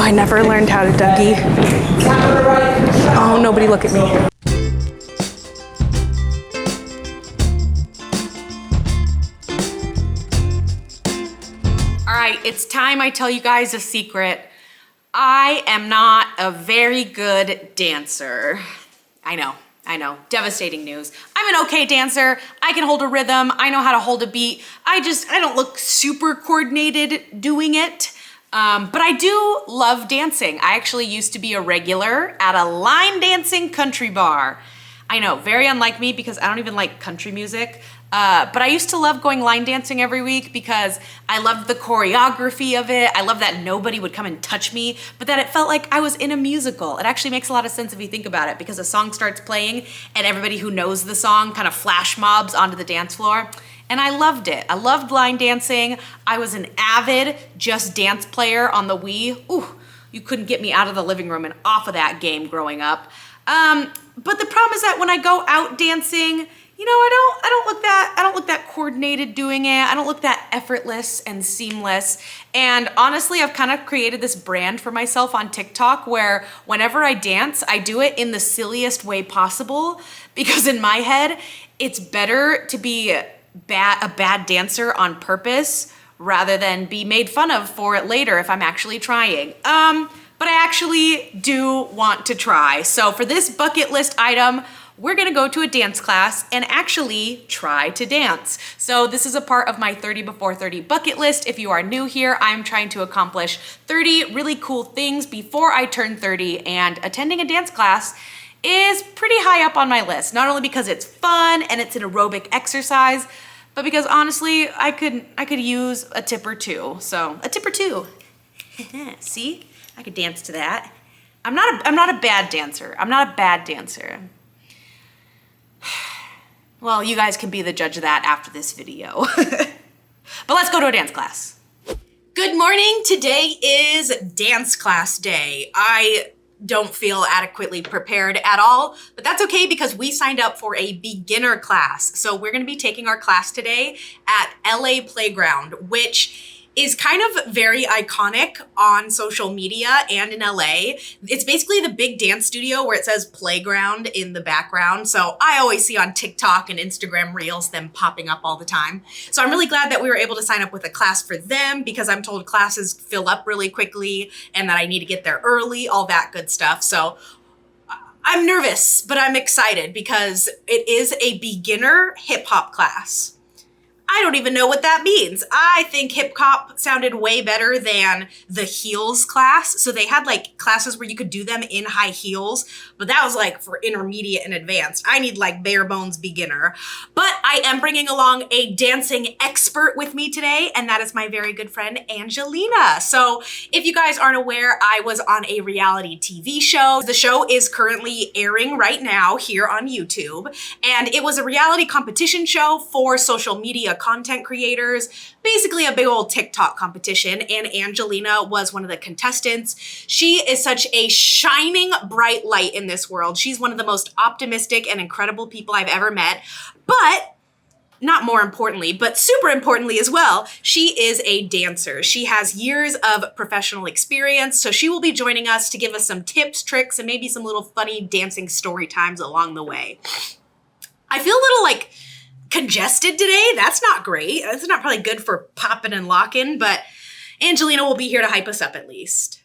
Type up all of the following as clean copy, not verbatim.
I never learned how to Dougie. Oh, nobody look at me. All right, it's time I tell you guys a secret. I am not a very good dancer. I know, devastating news. I'm an okay dancer. I can hold a rhythm. I know how to hold a beat. I don't look super coordinated doing it. But I do love dancing. I actually used to be a regular at a line dancing country bar. I know, very unlike me because I don't even like country music. But I used to love going line dancing every week because I loved the choreography of it. I loved that nobody would come and touch me, but that it felt like I was in a musical. It actually makes a lot of sense if you think about it because a song starts playing and everybody who knows the song kind of flash mobs onto the dance floor. And I loved it. I loved line dancing. I was an avid Just Dance player on the Wii. Ooh, you couldn't get me out of the living room and off of that game growing up. But the problem is that when I go out dancing, you know, I don't look that coordinated doing it. I don't look that effortless and seamless. And honestly, I've kind of created this brand for myself on TikTok where whenever I dance, I do it in the silliest way possible because in my head, it's better to be a bad dancer on purpose rather than be made fun of for it later if I'm actually trying. But I actually do want to try. So for this bucket list item, we're gonna go to a dance class and actually try to dance. So this is a part of my 30 before 30 bucket list. If you are new here, I'm trying to accomplish 30 really cool things before I turn 30, and attending a dance class is pretty high up on my list. Not only because it's fun and it's an aerobic exercise, but because honestly, I could use a tip or two. So a tip or two. See, I could dance to that. I'm not a bad dancer. I'm not a bad dancer. Well, you guys can be the judge of that after this video. But let's go to a dance class. Good morning. Today is dance class day. I don't feel adequately prepared at all, but that's okay because we signed up for a beginner class. So we're gonna be taking our class today at LA Playground, which is kind of very iconic on social media and in LA. It's basically the big dance studio where it says playground in the background. So I always see on TikTok and Instagram Reels them popping up all the time. So I'm really glad that we were able to sign up with a class for them because I'm told classes fill up really quickly and that I need to get there early, all that good stuff. So I'm nervous, but I'm excited because it is a beginner hip hop class. I don't even know what that means. I think hip hop sounded way better than the heels class. So they had like classes where you could do them in high heels, but that was like for intermediate and advanced. I need like bare bones beginner. But I am bringing along a dancing expert with me today, and that is my very good friend, Angelina. So if you guys aren't aware, I was on a reality TV show. The show is currently airing right now here on YouTube, and it was a reality competition show for social media content creators, basically a big old TikTok competition, and Angelina was one of the contestants. She is such a shining bright light in this world. She's one of the most optimistic and incredible people I've ever met, but not more importantly, but super importantly as well, she is a dancer. She has years of professional experience, so she will be joining us to give us some tips, tricks, and maybe some little funny dancing story times along the way. I feel a little like congested today. That's not great. That's not probably good for popping and locking, but Angelina will be here to hype us up at least.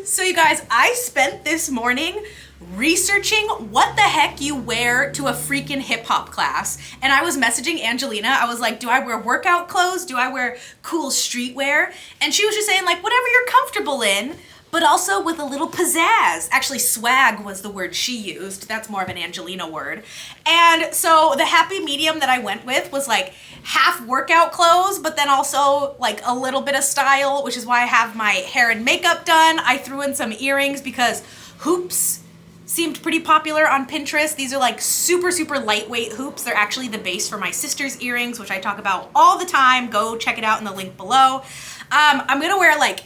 So you guys, I spent this morning researching what the heck you wear to a freaking hip hop class. And I was messaging Angelina. I was like, do I wear workout clothes? Do I wear cool streetwear? And she was just saying like, whatever you're comfortable in, but also with a little pizzazz. Actually, swag was the word she used. That's more of an Angelina word. And so the happy medium that I went with was like half workout clothes, but then also like a little bit of style, which is why I have my hair and makeup done. I threw in some earrings because hoops seemed pretty popular on Pinterest. These are like super, super lightweight hoops. They're actually the base for my sister's earrings, which I talk about all the time. Go check it out in the link below. I'm gonna wear like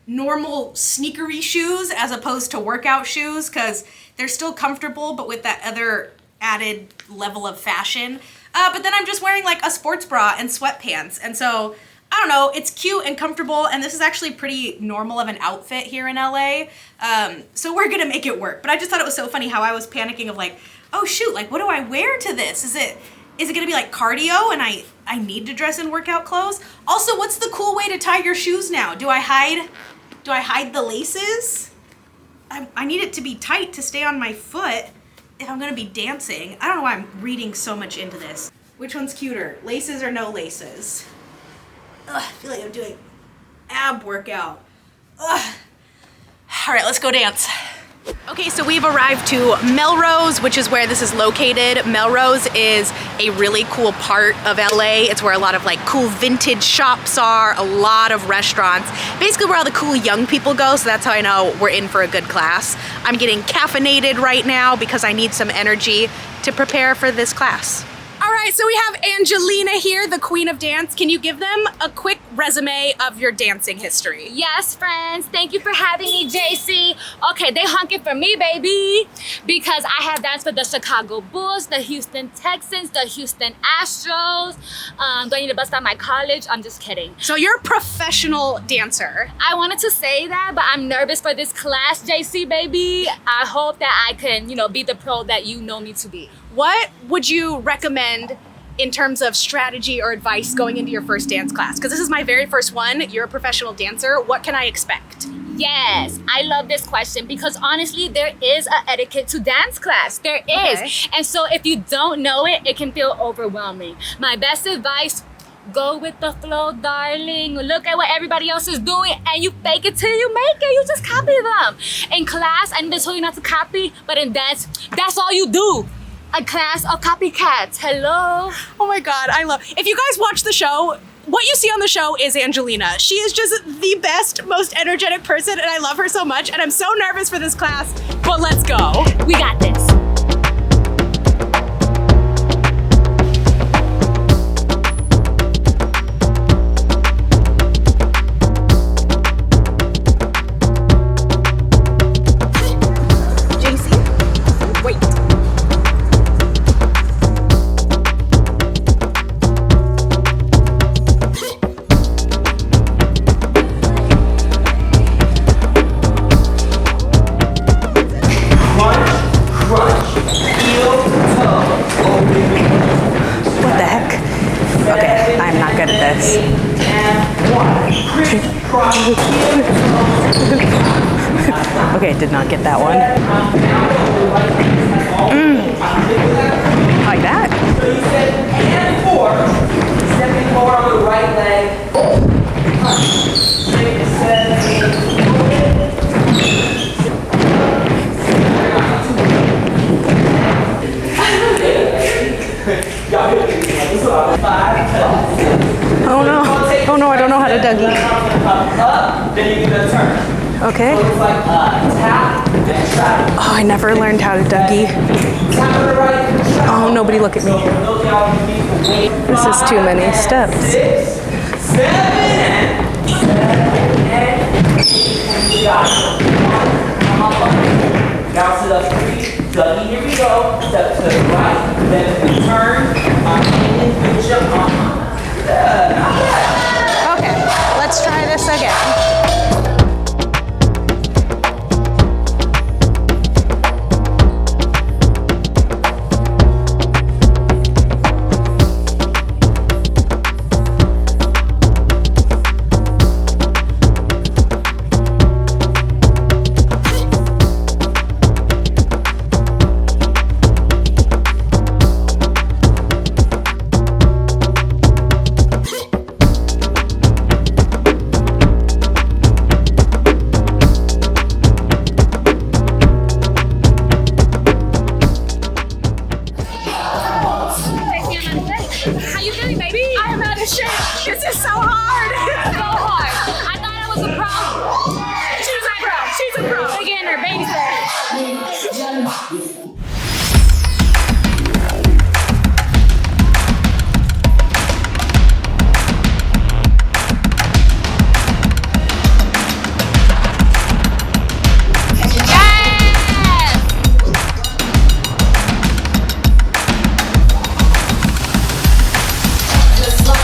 normal sneakery shoes as opposed to workout shoes because they're still comfortable, but with that other added level of fashion. But then I'm just wearing like a sports bra and sweatpants. And so I don't know, it's cute and comfortable, and this is actually pretty normal of an outfit here in LA. So we're gonna make it work. But I just thought it was so funny how I was panicking of like, oh shoot, like what do I wear to this? Is it gonna be like cardio and I need to dress in workout clothes? Also, what's the cool way to tie your shoes now? Do I hide the laces? I need it to be tight to stay on my foot if I'm gonna be dancing. I don't know why I'm reading so much into this. Which one's cuter? Laces or no laces? Ugh, I feel like I'm doing ab workout. Ugh. All right, let's go dance. Okay, so we've arrived to Melrose, which is where this is located. Melrose is a really cool part of LA. It's where a lot of like cool vintage shops are, a lot of restaurants, basically where all the cool young people go, so that's how I know we're in for a good class. I'm getting caffeinated right now because I need some energy to prepare for this class. All right, so we have Angelina here, the queen of dance. Can you give them a quick resume of your dancing history? Yes, friends. Thank you for having me, JC. Okay, they honking for me, baby, because I have danced for the Chicago Bulls, the Houston Texans, the Houston Astros. Do I need to bust out my college? I'm just kidding. So you're a professional dancer. I wanted to say that, but I'm nervous for this class, JC, baby. I hope that I can, be the pro that you know me to be. What would you recommend in terms of strategy or advice going into your first dance class? Because this is my very first one. You're a professional dancer. What can I expect? Yes, I love this question because honestly, there is an etiquette to dance class. There is. Okay. And so if you don't know it, it can feel overwhelming. My best advice, go with the flow, darling. Look at what everybody else is doing and you fake it till you make it. You just copy them. In class, I need to tell you not to copy, but in dance, that's all you do. A class of copycats. Hello. Oh my God, I love. If you guys watch the show, what you see on the show is Angelina. She is just the best, most energetic person, and I love her so much. And I'm so nervous for this class, but let's go. We got this. Okay, did not get that one. Like that? So you said, and 4, stepping forward on the right leg. 6, 7, 8. 5. Oh no. Oh no, I don't know how to Dougie. Up, then you do the turn. Okay. So it's like tap and try. Oh, I never learned how to Dougie. Tap on the right, Oh, nobody look at me. This is too many steps. 6, 7, and we got it. Bounce it up 3. Dougie, here we go. Step to the right, then turn, and you jump on. Okay, let's try this again. How you feeling, baby? I am out of shape. This is so hard. So hard. I thought I was a pro. She's a pro. She's a pro. Beginner, baby step.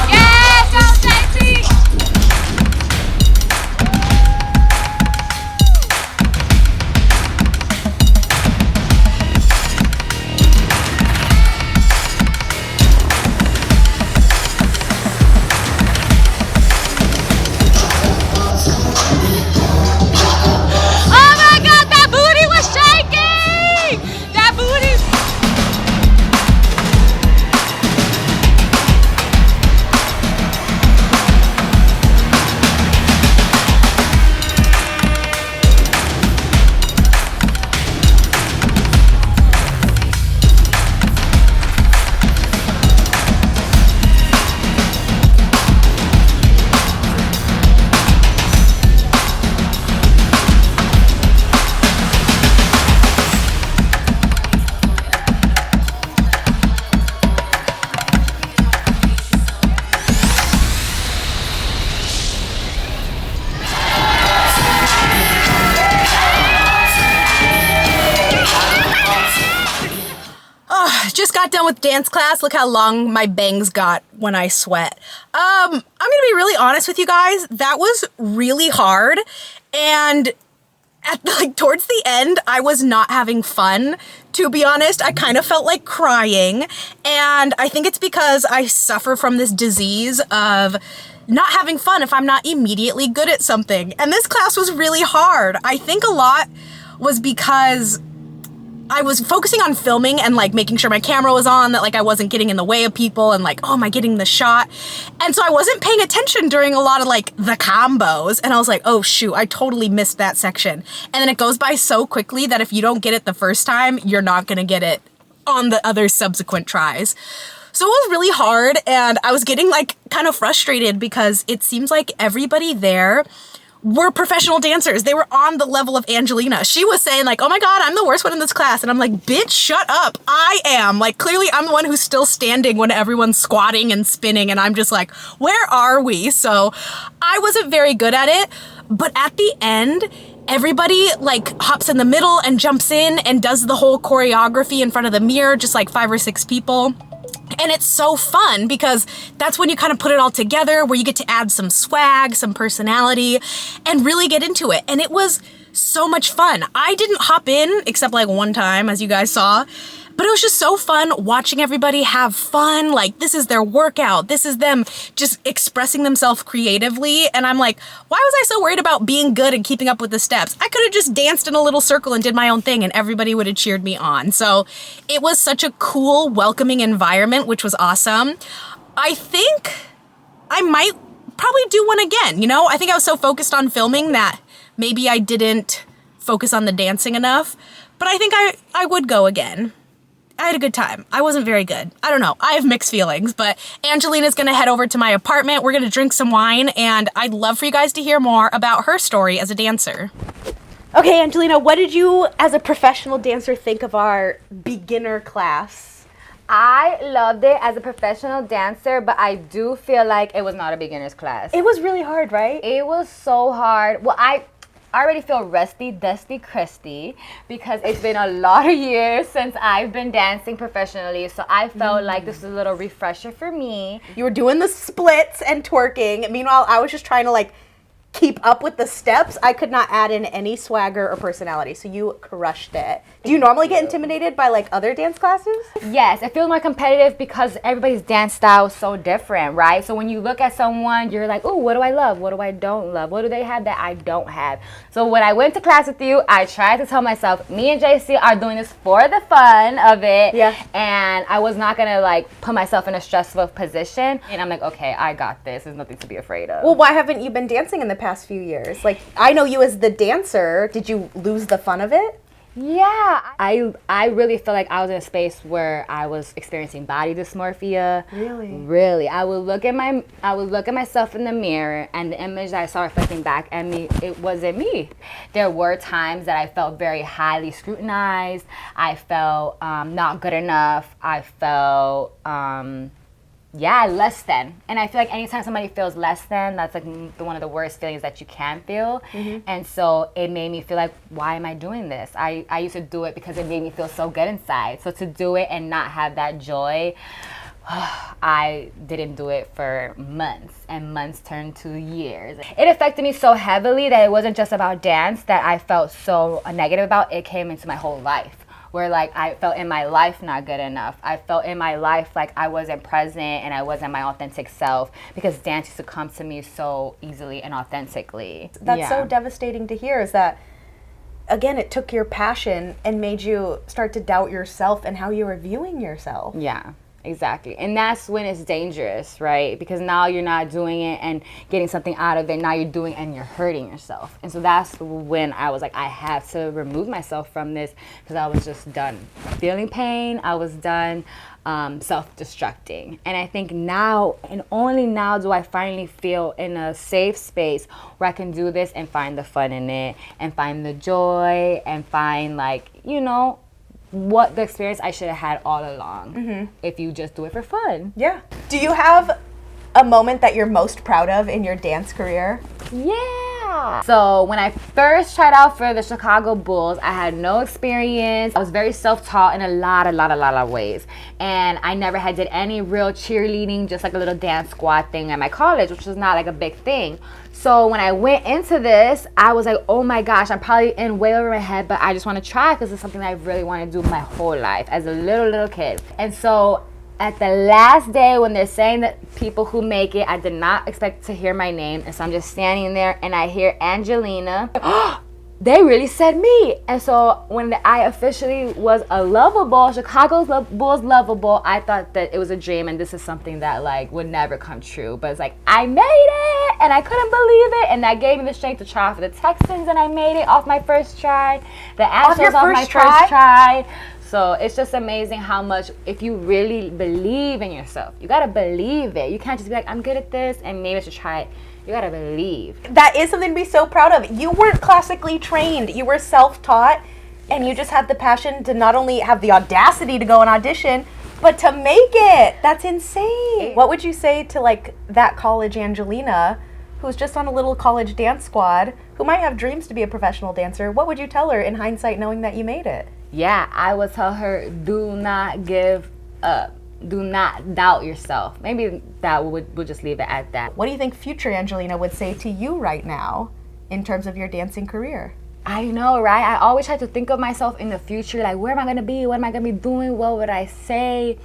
Yes, go Stacy! got done with dance class. Look how long my bangs got when I sweat. I'm gonna be really honest with you guys. That was really hard. And towards the end, I was not having fun. To be honest, I kind of felt like crying. And I think it's because I suffer from this disease of not having fun if I'm not immediately good at something. And this class was really hard. I think a lot was because I was focusing on filming and like making sure my camera was on, that like I wasn't getting in the way of people and like, oh, am I getting the shot? And so I wasn't paying attention during a lot of like the combos. And I was like, oh shoot, I totally missed that section. And then it goes by so quickly that if you don't get it the first time, you're not gonna get it on the other subsequent tries. So it was really hard, and I was getting like kind of frustrated because it seems like everybody there were professional dancers. They were on the level of Angelina. She was saying like, oh my God, I'm the worst one in this class. And I'm like, bitch, shut up. I am. Like, clearly I'm the one who's still standing when everyone's squatting and spinning. And I'm just like, where are we? So I wasn't very good at it. But at the end, everybody like hops in the middle and jumps in and does the whole choreography in front of the mirror, just like 5 or 6 people. And it's so fun because that's when you kind of put it all together, where you get to add some swag, some personality, and really get into it. And it was so much fun. I didn't hop in except like one time, as you guys saw, but it was just so fun watching everybody have fun. Like, this is their workout. This is them just expressing themselves creatively. And I'm like, why was I so worried about being good and keeping up with the steps? I could have just danced in a little circle and did my own thing and everybody would have cheered me on. So it was such a cool, welcoming environment, which was awesome. I think I might probably do one again. You know, I think I was so focused on filming that maybe I didn't focus on the dancing enough, but I think I would go again. I had a good time. I wasn't very good. I don't know. I have mixed feelings, but Angelina's gonna head over to my apartment. We're gonna drink some wine, and I'd love for you guys to hear more about her story as a dancer. Okay, Angelina, what did you, as a professional dancer, think of our beginner class? I loved it as a professional dancer, but I do feel like it was not a beginner's class. It was really hard, right? It was so hard. Well, I already feel rusty, dusty, crusty because it's been a lot of years since I've been dancing professionally. So I felt like this was a little refresher for me. You were doing the splits and twerking. Meanwhile, I was just trying to like keep up with the steps. I could not add in any swagger or personality, so you crushed it. Do you normally get intimidated by like other dance classes? Yes, I feel more competitive because everybody's dance style is so different, right? So when you look at someone, you're like, oh, what do I love? What do I don't love? What do they have that I don't have? So when I went to class with you, I tried to tell myself, me and JC are doing this for the fun of it. Yeah. And I was not gonna like put myself in a stressful position. And I'm like, okay, I got this. There's nothing to be afraid of. Well, why haven't you been dancing in the past few years? Like, I know you as the dancer. Did you lose the fun of it? Yeah, I really feel like I was in a space where I was experiencing body dysmorphia. Really. I would look at myself in the mirror, and the image that I saw reflecting back at me, it wasn't me. There were times that I felt very highly scrutinized. I felt not good enough. I felt less than. And I feel like anytime somebody feels less than, that's like one of the worst feelings that you can feel. And so it made me feel like, why am I doing this? I used to do it because it made me feel so good inside. So to do it and not have that joy, I didn't do it for months, and months turned to years. It affected me so heavily that it wasn't just about dance that I felt so negative about. It came into my whole life, where like I felt in my life not good enough. I felt in my life like I wasn't present and I wasn't my authentic self because dance used to come to me so easily and authentically. That's so devastating to hear, is that, again, it took your passion and made you start to doubt yourself and how you were viewing yourself. Yeah. Exactly. And that's when it's dangerous, right? Because now you're not doing it and getting something out of it. Now you're doing it and you're hurting yourself. And so that's when I was like, I have to remove myself from this because I was just done feeling pain. I was done self-destructing. And I think now, and only now, do I finally feel in a safe space where I can do this and find the fun in it and find the joy and find, like, you know, what the experience I should have had all along if you just do it for fun. Yeah. Do you have a moment that you're most proud of in your dance career? Yeah. yeah. So when I first tried out for the Chicago Bulls, I had no experience. I was very self-taught in a lot of ways. And I never had did any real cheerleading, just like a little dance squad thing at my college, which was not like a big thing. So when I went into this, I was like, oh my gosh, I'm probably in way over my head, but I just want to try because it's something that I really want to do my whole life as a little kid. And so at the last day when they're saying that people who make it, I did not expect to hear my name. And so I'm just standing there and I hear Angelina. They really said me. And so when I officially was a Luvabulls, Chicago Bulls Luvabulls, I thought that it was a dream and this is something that like would never come true. But it's like, I made it and I couldn't believe it. And that gave me the strength to try for the Texans and I made it off my first try. The Astros off my first try. So it's just amazing how much, if you really believe in yourself, you gotta believe it. You can't just be like, I'm good at this and maybe I should try it. You gotta believe. That is something to be so proud of. You weren't classically trained. You were self-taught, and you just had the passion to not only have the audacity to go and audition, but to make it. That's insane. What would you say to like that college Angelina, who's just on a little college dance squad, who might have dreams to be a professional dancer? What would you tell her in hindsight, knowing that you made it? Yeah, I would tell her, do not give up. Do not doubt yourself. Maybe we'll just leave it at that. What do you think future Angelina would say to you right now in terms of your dancing career? I know, right? I always try to think of myself in the future, like where am I gonna be? What am I gonna be doing? What would I say?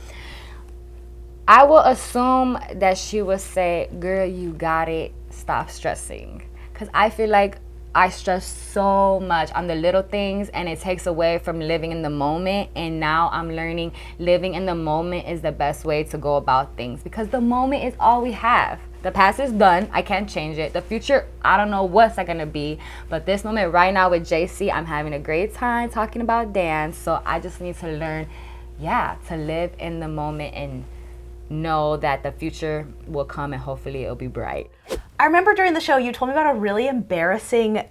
I will assume that she would say, girl, you got it. Stop stressing. Because I feel like I stress so much on the little things and it takes away from living in the moment. And now I'm learning living in the moment is the best way to go about things because the moment is all we have. The past is done. I can't change it. The future, I don't know what's that gonna be. But this moment right now with JC, I'm having a great time talking about dance. So I just need to learn, to live in the moment and know that the future will come and hopefully it'll be bright. I remember during the show you told me about a really embarrassing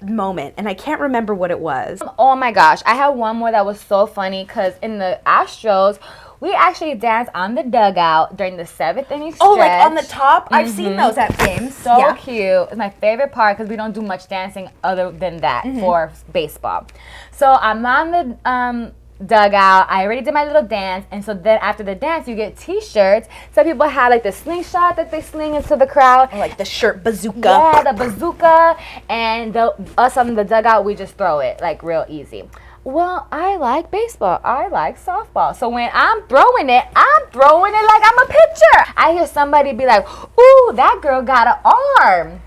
moment and I can't remember what it was. Oh my gosh, I have one more that was so funny because in the Astros, we actually danced on the dugout during the 7th inning stretch. Oh, like on the top? I've seen those at games. So cute. It's my favorite part because we don't do much dancing other than that for baseball. So I'm on the dugout. I already did my little dance, and so then after the dance you get t-shirts. Some people have like the slingshot that they sling into the crowd, or like the shirt bazooka. Yeah, the bazooka. And us on the dugout, we just throw it like real easy. Well, I like baseball. I like softball. So when I'm throwing it like I'm a pitcher. I hear somebody be like, ooh, that girl got an arm.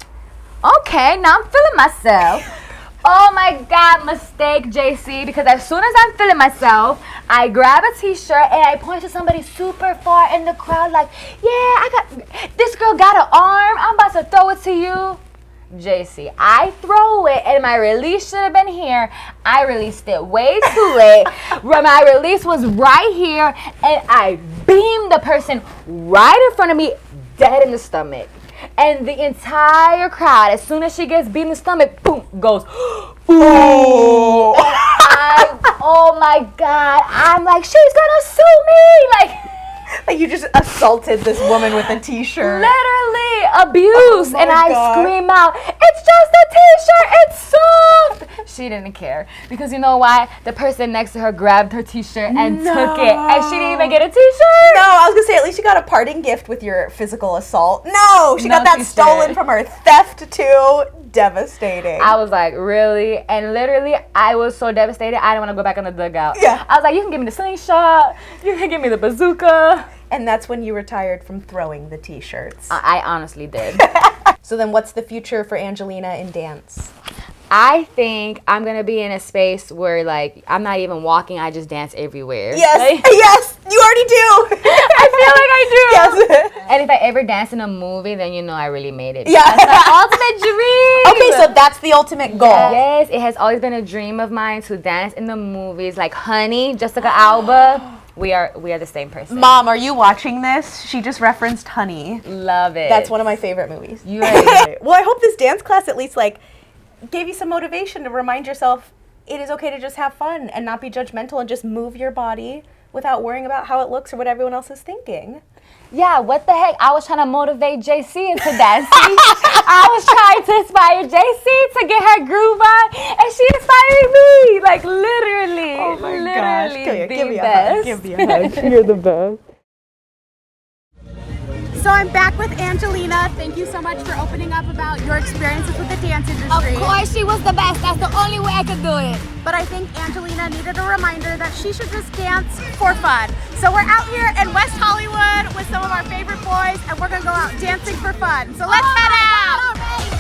Okay, now I'm feeling myself. Oh my God, mistake, JC, because as soon as I'm feeling myself, I grab a t-shirt and I point to somebody super far in the crowd like, this girl got an arm, I'm about to throw it to you. JC, I throw it and my release should have been here. I released it way too late. My release was right here and I beamed the person right in front of me, dead in the stomach. And the entire crowd, as soon as she gets beat in the stomach, boom, goes, ooh. Oh my God, I'm like, she's gonna sue me. Like you just assaulted this woman with a t-shirt. Literally abuse. And I scream out, it's just a t-shirt, it's soft. She didn't care. Because you know why? The person next to her grabbed her t-shirt and took it. And she didn't even get a t-shirt. No, I was gonna say at least you got a parting gift with your physical assault. No, she got that t-shirt stolen from her. Theft too. Devastating. I was like, really? And literally, I was so devastated, I didn't want to go back on the dugout. Yeah. I was like, you can give me the slingshot, you can give me the bazooka. And that's when you retired from throwing the t-shirts. I honestly did. So then what's the future for Angelina in dance? I think I'm going to be in a space where, like, I'm not even walking, I just dance everywhere. Yes, like, yes, you already do. I feel like I do. Yes. And if I ever dance in a movie, then you know I really made it. Yeah. That's my ultimate dream. Okay, so that's the ultimate goal. Yes, it has always been a dream of mine to dance in the movies. Like Honey, Jessica Alba. We are the same person. Mom, are you watching this? She just referenced Honey. Love it. That's one of my favorite movies. You already Well, I hope this dance class at least gave you some motivation to remind yourself it is okay to just have fun and not be judgmental and just move your body without worrying about how it looks or what everyone else is thinking. Yeah, what the heck? I was trying to motivate JC into dancing. I was trying to inspire JC to get her groove on, and she inspired me. Like, literally. Oh my gosh. Give me a hug. Give me a hug. You're the best. So I'm back with Angelina. Thank you so much for opening up about your experiences with the dance industry. Of course, she was the best. That's the only way I could do it. But I think Angelina needed a reminder that she should just dance for fun. So we're out here in West Hollywood with some of our favorite boys, and we're gonna go out dancing for fun. So let's head out.